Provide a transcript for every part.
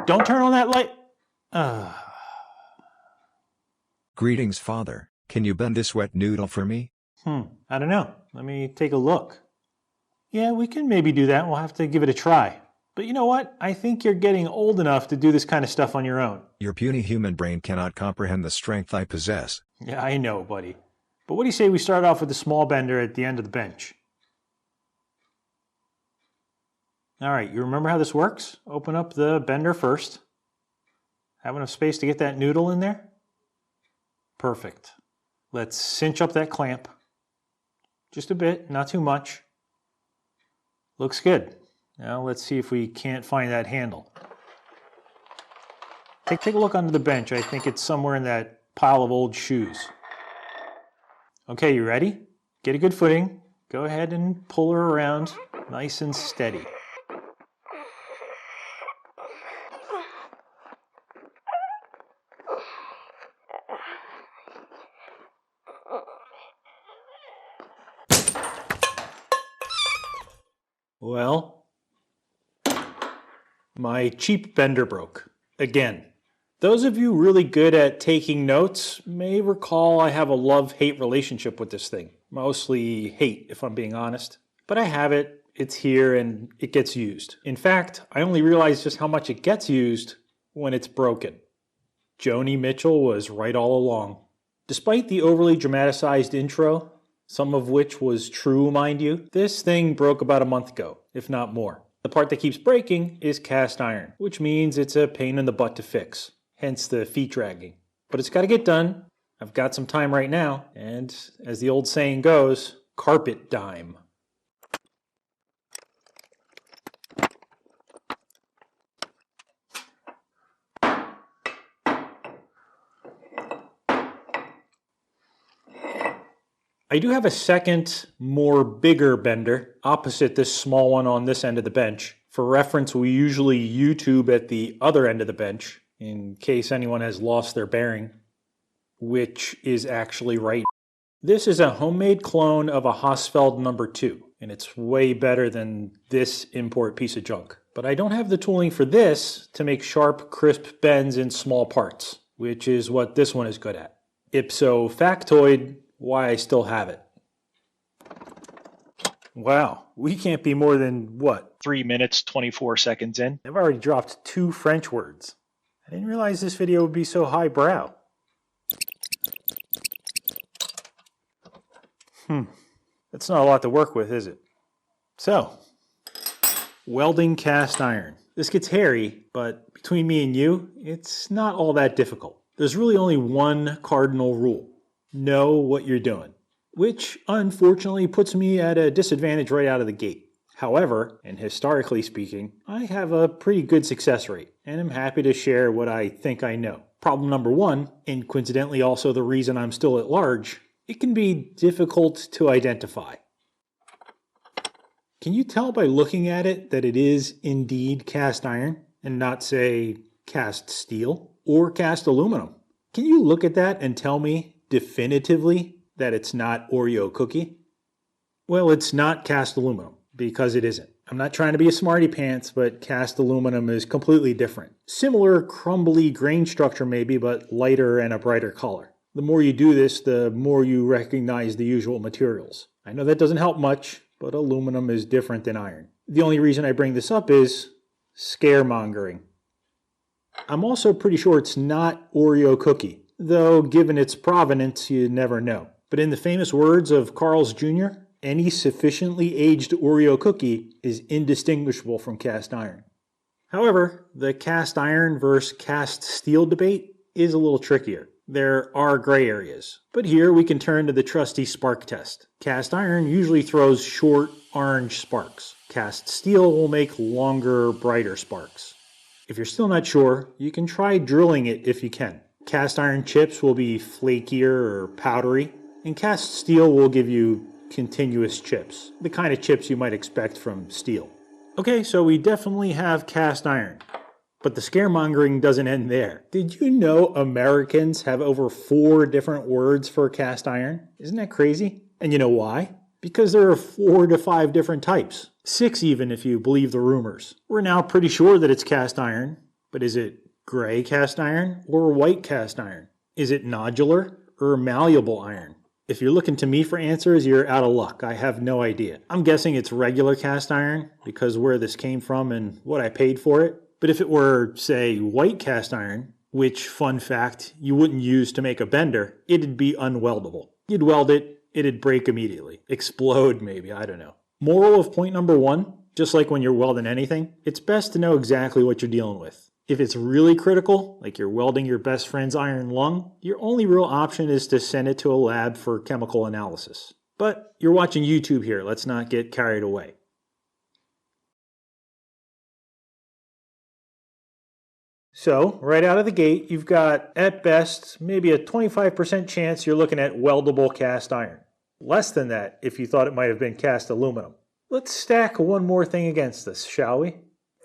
Don't turn on that light. Greetings, Father. Can you bend this wet noodle for me? I don't know. Let me take a look. Yeah, we can maybe do that. We'll have to give it a try. But you know what? I think you're getting old enough to do this kind of stuff on your own. Your puny human brain cannot comprehend the strength I possess. Yeah, I know, buddy. But what do you say we start off with the small bender at the end of the bench? All right, you remember how this works? Open up the bender first. Have enough space to get that noodle in there? Perfect. Let's cinch up that clamp. Just a bit, not too much. Looks good. Now let's see if we can't find that handle. Take a look under the bench. I think it's somewhere in that pile of old shoes. Okay, you ready? Get a good footing. Go ahead and pull her around nice and steady. Well, my cheap bender broke. Again. Those of you really good at taking notes may recall I have a love-hate relationship with this thing. Mostly hate, if I'm being honest. But I have it, it's here, and it gets used. In fact, I only realize just how much it gets used when it's broken. Joni Mitchell was right all along. Despite the overly dramatized intro, some of which was true, mind you, this thing broke about a month ago, if not more. The part that keeps breaking is cast iron, which means it's a pain in the butt to fix. Hence the feet dragging. But it's got to get done. I've got some time right now, and as the old saying goes, carpet dime. I do have a second, more bigger bender opposite this small one on this end of the bench. For reference, we usually YouTube at the other end of the bench in case anyone has lost their bearing, which is actually right. This is a homemade clone of a Hausfeld number 2, and it's way better than this import piece of junk. But I don't have the tooling for this to make sharp, crisp bends in small parts, which is what this one is good at. Ipso factoid, why I still have it. Wow, we can't be more than, what? 3 minutes, 24 seconds in. I've already dropped 2 French words. I didn't realize this video would be so highbrow. That's not a lot to work with, is it? So, welding cast iron. This gets hairy, but between me and you, it's not all that difficult. There's really only one cardinal rule. Know what you're doing. Which, unfortunately, puts me at a disadvantage right out of the gate. However, and historically speaking, I have a pretty good success rate, and I'm happy to share what I think I know. Problem number 1, and coincidentally also the reason I'm still at large, it can be difficult to identify. Can you tell by looking at it that it is indeed cast iron, and not, say, cast steel or cast aluminum? Can you look at that and tell me definitively that it's not Oreo cookie? Well, it's not cast aluminum, because it isn't. I'm not trying to be a smarty pants, but cast aluminum is completely different. Similar crumbly grain structure maybe, but lighter and a brighter color. The more you do this, the more you recognize the usual materials. I know that doesn't help much, but aluminum is different than iron. The only reason I bring this up is scaremongering. I'm also pretty sure it's not Oreo cookie, though given its provenance, you never know. But in the famous words of Carl's Jr., any sufficiently aged Oreo cookie is indistinguishable from cast iron. However, the cast iron versus cast steel debate is a little trickier. There are gray areas. But here we can turn to the trusty spark test. Cast iron usually throws short, orange sparks. Cast steel will make longer, brighter sparks. If you're still not sure, you can try drilling it if you can. Cast iron chips will be flakier or powdery, and cast steel will give you continuous chips, the kind of chips you might expect from steel. Okay, so we definitely have cast iron, but the scaremongering doesn't end there. Did you know Americans have over 4 different words for cast iron? Isn't that crazy? And you know why? Because there are 4 to 5 different types. 6 even if you believe the rumors. We're now pretty sure that it's cast iron, But is it gray cast iron or white cast iron? Is it nodular or malleable iron? If you're looking to me for answers, you're out of luck. I have no idea. I'm guessing it's regular cast iron because where this came from and what I paid for it. But if it were, say, white cast iron, which, fun fact, you wouldn't use to make a bender, it'd be unweldable. You'd weld it, it'd break immediately. Explode, maybe, I don't know. Moral of point number 1, just like when you're welding anything, it's best to know exactly what you're dealing with. If it's really critical, like you're welding your best friend's iron lung, your only real option is to send it to a lab for chemical analysis. But you're watching YouTube here, let's not get carried away. So, right out of the gate, you've got, at best, maybe a 25% chance you're looking at weldable cast iron. Less than that if you thought it might have been cast aluminum. Let's stack one more thing against this, shall we?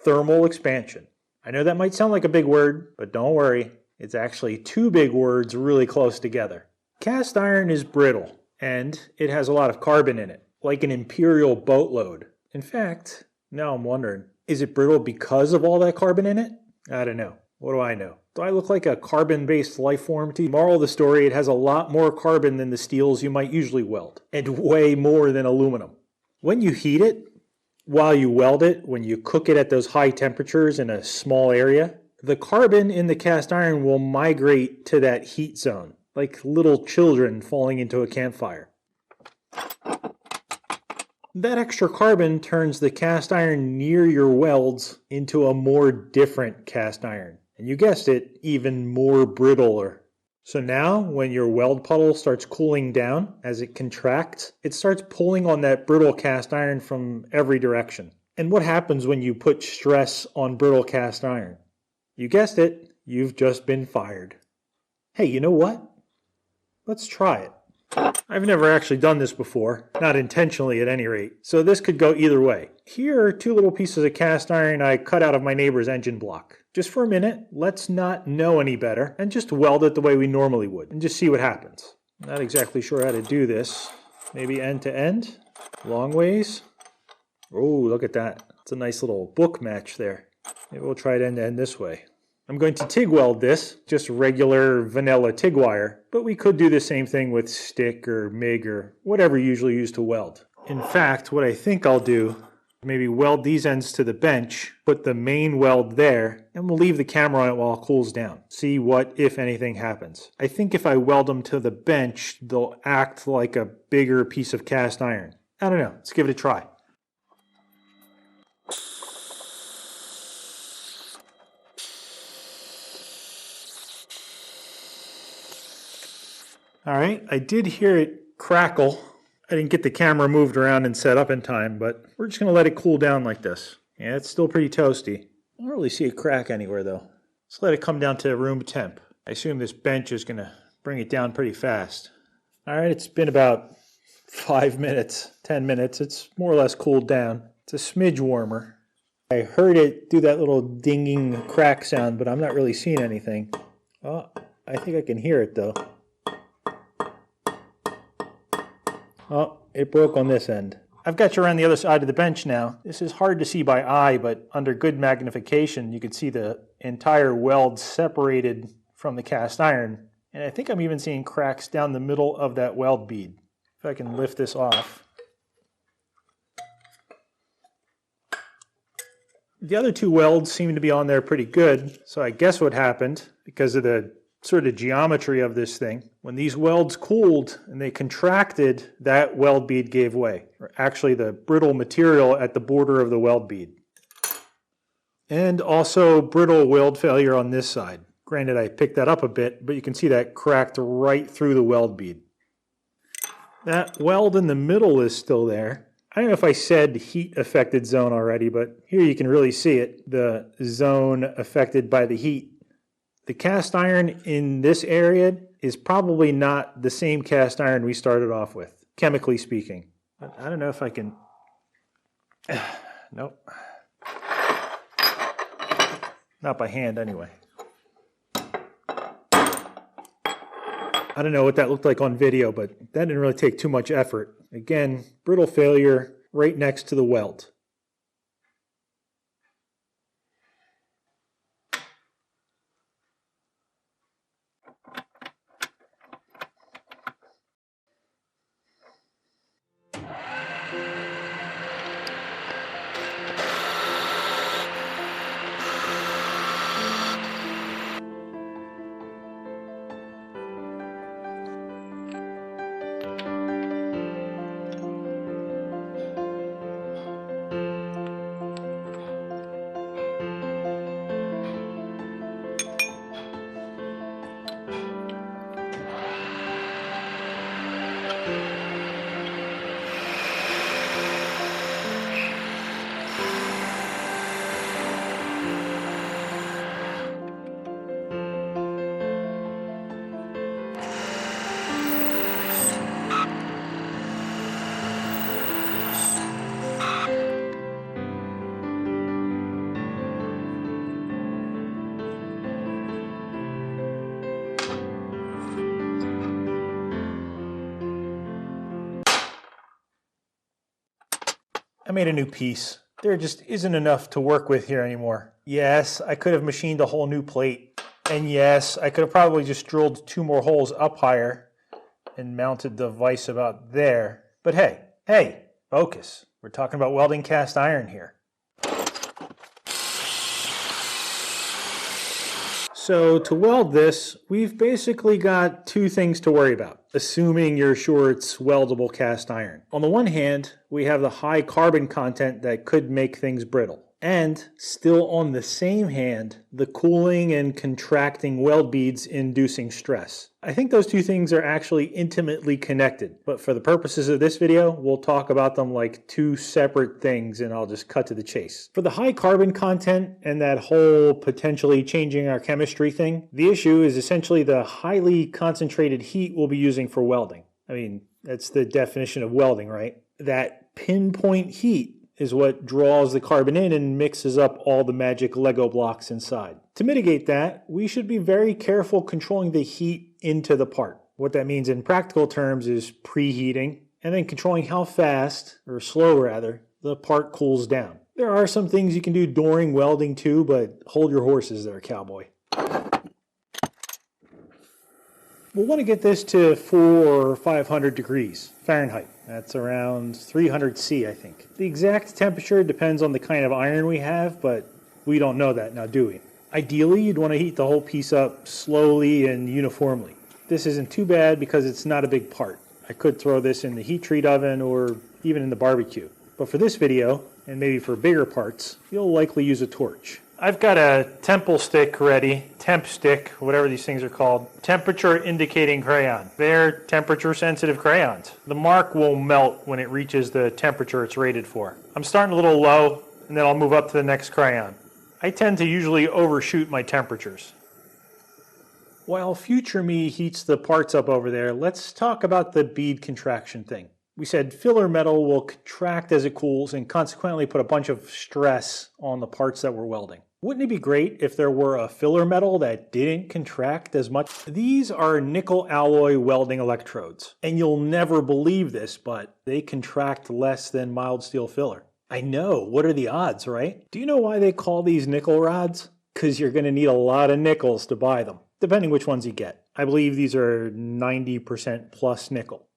Thermal expansion. I know that might sound like a big word, but don't worry, it's actually 2 big words really close together. Cast iron is brittle, and it has a lot of carbon in it, like an imperial boatload. In fact, now I'm wondering, is it brittle because of all that carbon in it? I don't know. What do I know? Do I look like a carbon-based life form to you? Moral of the story, it has a lot more carbon than the steels you might usually weld, and way more than aluminum. When you heat it, while you weld it, when you cook it at those high temperatures in a small area, the carbon in the cast iron will migrate to that heat zone, like little children falling into a campfire. That extra carbon turns the cast iron near your welds into a more different cast iron. And you guessed it, even more brittle. So now, when your weld puddle starts cooling down, as it contracts, it starts pulling on that brittle cast iron from every direction. And what happens when you put stress on brittle cast iron? You guessed it, you've just been fired. Hey, you know what? Let's try it. I've never actually done this before, not intentionally at any rate, so this could go either way. Here are 2 little pieces of cast iron I cut out of my neighbor's engine block. Just for a minute, let's not know any better and just weld it the way we normally would and just see what happens. Not exactly sure how to do this. Maybe end to end, long ways. Oh, look at that. It's a nice little book match there. Maybe we'll try it end to end this way. I'm going to TIG weld this, just regular vanilla TIG wire, but we could do the same thing with stick or MIG or whatever you usually use to weld. In fact, what I think I'll do, maybe weld these ends to the bench, put the main weld there, and we'll leave the camera on it while it cools down. See what, if anything, happens. I think if I weld them to the bench, they'll act like a bigger piece of cast iron. I don't know, let's give it a try. All right, I did hear it crackle. I didn't get the camera moved around and set up in time, but we're just going to let it cool down like this. Yeah, it's still pretty toasty. I don't really see a crack anywhere though. Let's let it come down to room temp. I assume this bench is going to bring it down pretty fast. All right, it's been about 5 minutes, 10 minutes. It's more or less cooled down. It's a smidge warmer. I heard it do that little dinging crack sound, but I'm not really seeing anything. Oh, I think I can hear it though. Oh, it broke on this end. I've got you around the other side of the bench now. This is hard to see by eye, but under good magnification, you can see the entire weld separated from the cast iron. And I think I'm even seeing cracks down the middle of that weld bead. If I can lift this off. The other 2 welds seem to be on there pretty good, so I guess what happened, because of the sort of geometry of this thing, when these welds cooled and they contracted, that weld bead gave way, or actually the brittle material at the border of the weld bead. And also brittle weld failure on this side. Granted, I picked that up a bit, but you can see that cracked right through the weld bead. That weld in the middle is still there. I don't know if I said heat affected zone already, but here you can really see it, the zone affected by the heat. The cast iron in this area is probably not the same cast iron we started off with, chemically speaking. But I don't know if I can... Nope. Not by hand, anyway. I don't know what that looked like on video, but that didn't really take too much effort. Again, brittle failure right next to the weld. I made a new piece. There just isn't enough to work with here anymore. Yes, I could have machined a whole new plate. And yes, I could have probably just drilled 2 more holes up higher and mounted the vise about there. But hey, focus. We're talking about welding cast iron here. So to weld this, we've basically got 2 things to worry about, assuming you're sure it's weldable cast iron. On the one hand, we have the high carbon content that could make things brittle. And still on the same hand, the cooling and contracting weld beads inducing stress. I think those 2 things are actually intimately connected, but for the purposes of this video, we'll talk about them like 2 separate things and I'll just cut to the chase. For the high carbon content and that whole potentially changing our chemistry thing, the issue is essentially the highly concentrated heat we'll be using for welding. I mean, that's the definition of welding, right? That pinpoint heat is what draws the carbon in and mixes up all the magic Lego blocks inside. To mitigate that, we should be very careful controlling the heat into the part. What that means in practical terms is preheating, and then controlling how fast, or slow rather, the part cools down. There are some things you can do during welding too, but hold your horses there, cowboy. We'll want to get this to 400 or 500 degrees Fahrenheit. That's around 300 C, I think. The exact temperature depends on the kind of iron we have, but we don't know that now, do we? Ideally, you'd want to heat the whole piece up slowly and uniformly. This isn't too bad because it's not a big part. I could throw this in the heat treat oven or even in the barbecue. But for this video, and maybe for bigger parts, you'll likely use a torch. I've got a temple stick ready, temp stick, whatever these things are called, temperature indicating crayon. They're temperature sensitive crayons. The mark will melt when it reaches the temperature it's rated for. I'm starting a little low, and then I'll move up to the next crayon. I tend to usually overshoot my temperatures. While future me heats the parts up over there, let's talk about the bead contraction thing. We said filler metal will contract as it cools and consequently put a bunch of stress on the parts that we're welding. Wouldn't it be great if there were a filler metal that didn't contract as much? These are nickel alloy welding electrodes. And you'll never believe this, but they contract less than mild steel filler. I know, what are the odds, right? Do you know why they call these nickel rods? Because you're going to need a lot of nickels to buy them, depending which ones you get. I believe these are 90% plus nickel.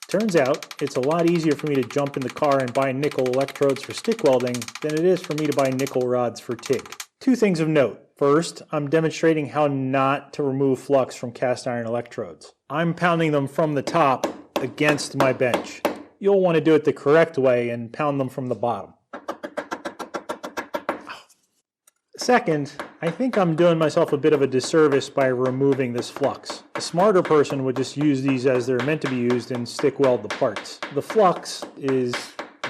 Turns out, it's a lot easier for me to jump in the car and buy nickel electrodes for stick welding than it is for me to buy nickel rods for TIG. 2 things of note. First, I'm demonstrating how not to remove flux from cast iron electrodes. I'm pounding them from the top against my bench. You'll want to do it the correct way and pound them from the bottom. Second, I think I'm doing myself a bit of a disservice by removing this flux. A smarter person would just use these as they're meant to be used and stick weld the parts. The flux is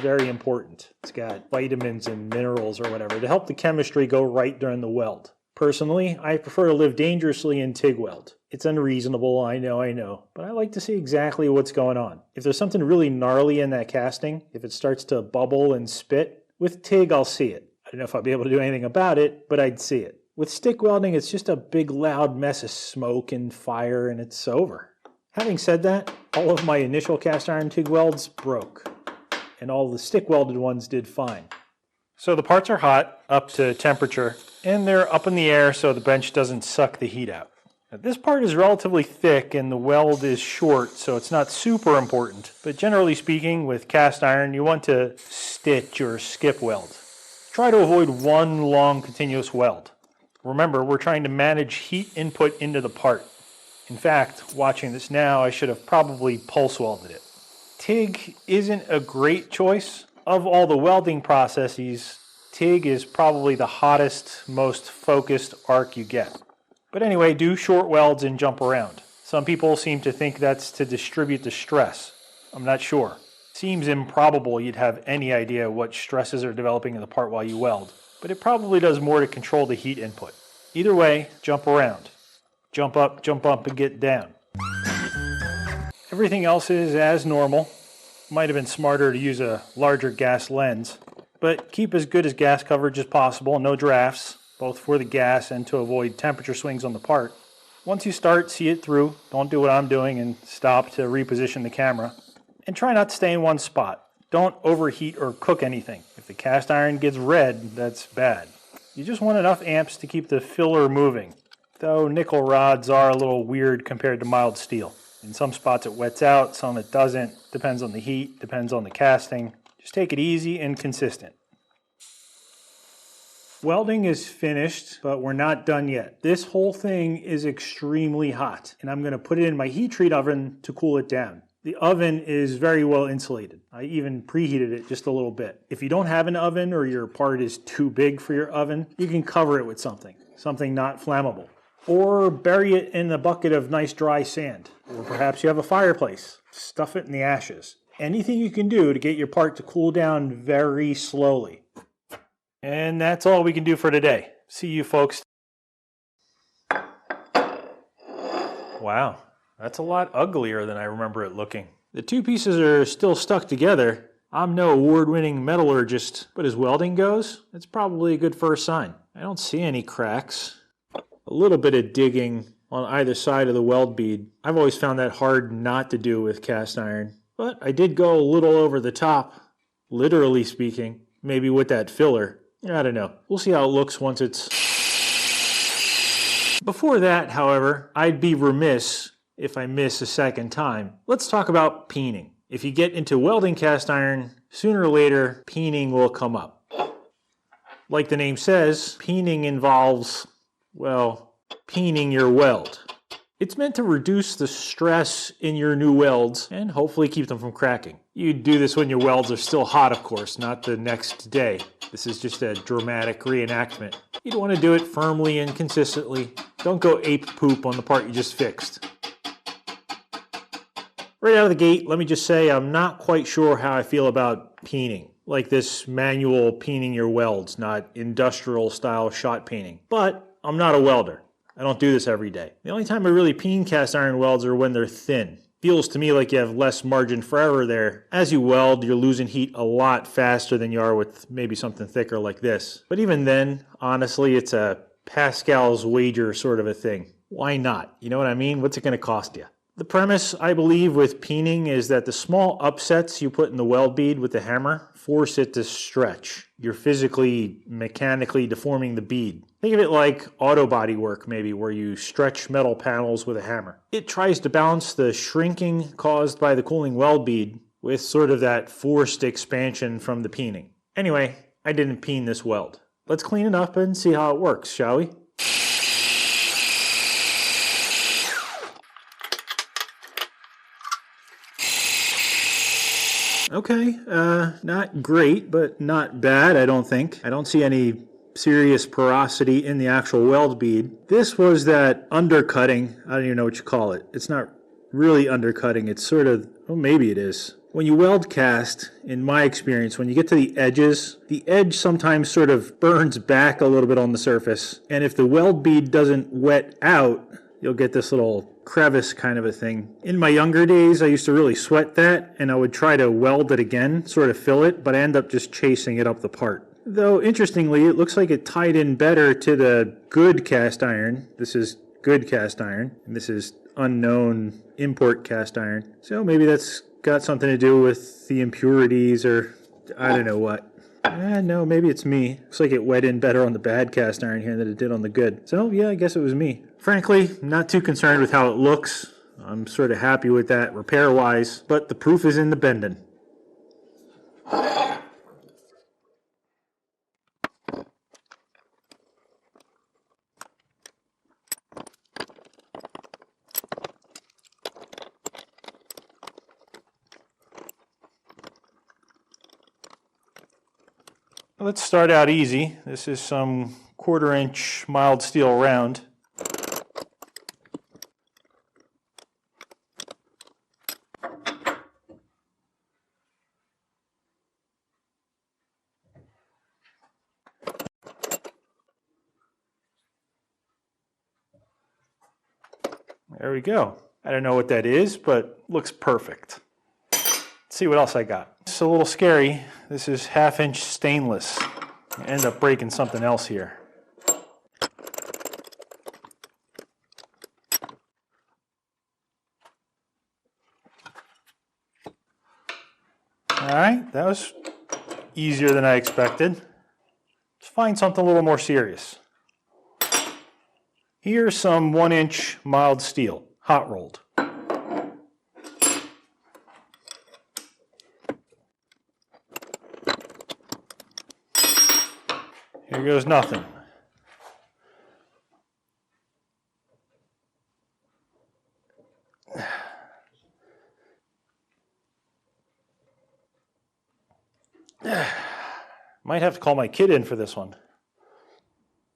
very important. It's got vitamins and minerals or whatever to help the chemistry go right during the weld. Personally, I prefer to live dangerously in TIG weld. It's unreasonable, I know, but I like to see exactly what's going on. If there's something really gnarly in that casting, if it starts to bubble and spit, with TIG I'll see it. I don't know if I'll be able to do anything about it, but I'd see it. With stick welding, it's just a big loud mess of smoke and fire and it's over. Having said that, all of my initial cast iron TIG welds broke, and all the stick welded ones did fine. So the parts are hot, up to temperature, and they're up in the air so the bench doesn't suck the heat out. Now, this part is relatively thick and the weld is short, so it's not super important. But generally speaking, with cast iron, you want to stitch or skip weld. Try to avoid one long continuous weld. Remember, we're trying to manage heat input into the part. In fact, watching this now, I should have probably pulse welded it. TIG isn't a great choice. Of all the welding processes, TIG is probably the hottest, most focused arc you get. But anyway, do short welds and jump around. Some people seem to think that's to distribute the stress. I'm not sure. Seems improbable you'd have any idea what stresses are developing in the part while you weld, but it probably does more to control the heat input. Either way, jump around. Jump up, and get down. Everything else is as normal. Might have been smarter to use a larger gas lens, but keep as good as gas coverage as possible, no drafts, both for the gas and to avoid temperature swings on the part. Once you start, see it through. Don't do what I'm doing and stop to reposition the camera. And try not to stay in one spot. Don't overheat or cook anything. If the cast iron gets red, that's bad. You just want enough amps to keep the filler moving, though nickel rods are a little weird compared to mild steel. In some spots it wets out, some it doesn't. Depends on the heat, depends on the casting. Just take it easy and consistent. Welding is finished, but we're not done yet. This whole thing is extremely hot, and I'm going to put it in my heat treat oven to cool it down. The oven is very well insulated. I even preheated it just a little bit. If you don't have an oven or your part is too big for your oven, you can cover it with something not flammable. Or bury it in a bucket of nice dry sand. Or perhaps you have a fireplace. Stuff it in the ashes. Anything you can do to get your part to cool down very slowly. And that's all we can do for today. See you folks. Wow, that's a lot uglier than I remember it looking. The two pieces are still stuck together. I'm no award-winning metallurgist, but as welding goes, it's probably a good first sign. I don't see any cracks. A little bit of digging on either side of the weld bead. I've always found that hard not to do with cast iron, but I did go a little over the top, literally speaking, maybe with that filler. I don't know. We'll see how it looks once it's... Before that, however, I'd be remiss if I miss a second time. Let's talk about peening. If you get into welding cast iron, sooner or later, peening will come up. Like the name says, peening involves, well, peening your weld. It's meant to reduce the stress in your new welds and hopefully keep them from cracking. You do this when your welds are still hot, of course, not the next day. This is just a dramatic reenactment. You'd want to do it firmly and consistently. Don't go ape poop on the part you just fixed. Right out of the gate, let me just say I'm not quite sure how I feel about peening. Like this manual peening your welds, not industrial style shot peening. But I'm not a welder. I don't do this every day. The only time I really peen cast iron welds are when they're thin. Feels to me like you have less margin for error there. As you weld, you're losing heat a lot faster than you are with maybe something thicker like this. But even then, honestly, it's a Pascal's wager sort of a thing. Why not? You know what I mean? What's it going to cost you? The premise, I believe, with peening is that the small upsets you put in the weld bead with the hammer force it to stretch. You're physically, mechanically deforming the bead. Think of it like auto body work, maybe, where you stretch metal panels with a hammer. It tries to balance the shrinking caused by the cooling weld bead with sort of that forced expansion from the peening. Anyway, I didn't peen this weld. Let's clean it up and see how it works, shall we? Okay, not great, but not bad, I don't think. I don't see any serious porosity in the actual weld bead. This was that undercutting. I don't even know what you call it. It's not really undercutting. It's sort of, well, maybe it is. When you weld cast, in my experience, when you get to the edges, the edge sometimes sort of burns back a little bit on the surface. And if the weld bead doesn't wet out, you'll get this little crevice kind of a thing. In my younger days, I used to really sweat that, and I would try to weld it again, sort of fill it, but I end up just chasing it up the part. Though, interestingly, it looks like it tied in better to the good cast iron. This is good cast iron, and this is unknown import cast iron. So maybe that's got something to do with the impurities, or I don't know what. No, maybe it's me. Looks like it wet in better on the bad cast iron here than it did on the good. So, yeah, I guess it was me. Frankly, not too concerned with how it looks. I'm sort of happy with that repair-wise, but the proof is in the bending. Let's start out easy. This is some 1/4-inch mild steel round. There we go. I don't know what that is, but looks perfect. Let's see what else I got. It's a little scary. This is 1/2-inch stainless. I end up breaking something else here. right, that was easier than I expected. Let's find something a little more serious. Here's some 1-inch mild steel, hot rolled. Here goes nothing. Might have to call my kid in for this one.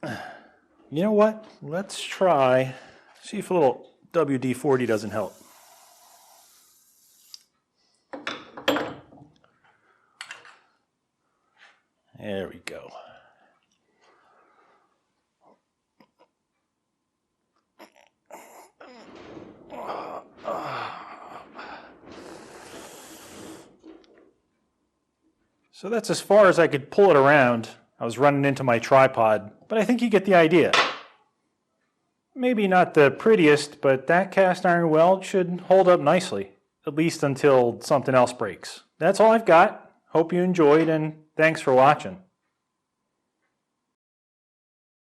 You know what? Let's try, see if a little WD-40 doesn't help. There we go. So that's as far as I could pull it around. I was running into my tripod, but I think you get the idea. Maybe not the prettiest, but that cast iron weld should hold up nicely, at least until something else breaks. That's all I've got. Hope you enjoyed, and thanks for watching.